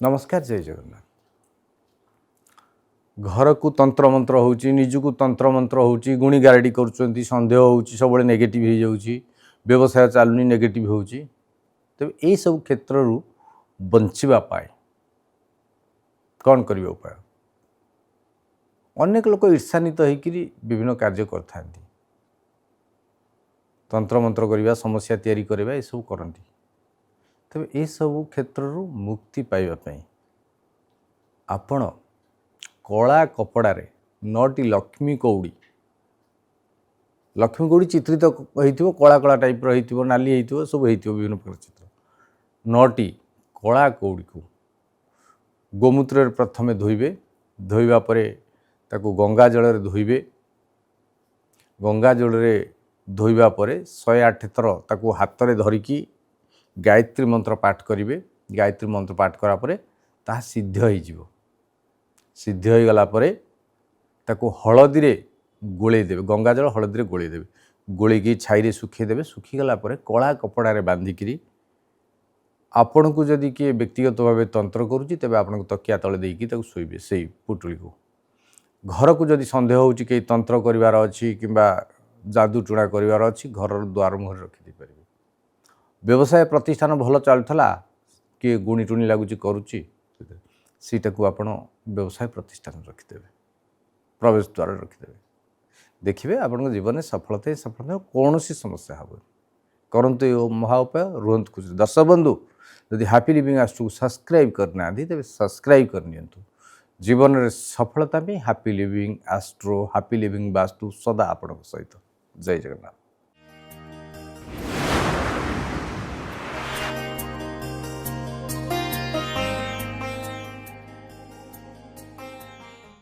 नमस्कार जय जगन्नाथ। घर को तंत्र मंत्र होउची निजु तंत्र मंत्र होउची गुणी गारेडी करूचंती संदेह होउची सब नेगेटिव हो जाउची व्यवसाय चालुनी नेगेटिव होउची। तबे ए सब क्षेत्र रु बंचिबा पाए कौन करिवे उपाय? अनेक लोक ईर्षान्वित होइकिरी विभिन्न कार्य करथांती तंत्र मंत्र करिवा समस्या तैयारी करिवा ए सब करंती। तबे ए सब क्षेत्र रु मुक्ति पाइबा पई आपण कला कपड़े 9टी लक्ष्मी कौड़ी चित्रित हो कला कला टाइप रही नाली हो सब हो विभिन्न प्रकार चित्र 9टी कला कौड़ी को गोमूत्र प्रथमे धोइबे धोइबा परे ताकू गंगा जल धोइबे गंगा जल धोइबा परे 108 थर ताकू हाथ रे धरिकी गायत्री मंत्र पाठ करिवे। गायत्री मंत्र पाठ करा परे ता सिद्ध हो जिवो। सिद्ध हो गला परे ताकू हलदी रे गोले देबे गंगा जल हलदी रे गोले देबे गोले की छाई रे सुखी देबे। सुखी गला परे कला कपड़ा रे बांधिकी आपण को जदि किए व्यक्तिगत भाव तंत्र करुच्ची तेज आपण तकिया तले देकी शोबे से पुटुली को। घर को जदि संदेह हो कि तंत्र करार अच्छी कि जादू टुणा करार अच्छी घर द्वार मुहर रखी पारे। व्यवसाय प्रतिष्ठान भल चलूला किए गुणी टुणी लगुच करुच्ची सीटा को आपण व्यवसाय प्रतिष्ठान रखिदेवे प्रवेश द्वार रखिदेवे देखिए आपण जीवन में सफलता सफलता कौन सी समस्या हे करंतु ये महा उपाय रुहत खुश। दर्शक बंधु यदि हैप्पी लिविंग आस्ट्रो सब्सक्राइब करना तेज सब्सक्राइब करनी जीवन में सफलता भी happy living astro happy living vastu सदा आपण सहित। जय जगन्नाथ।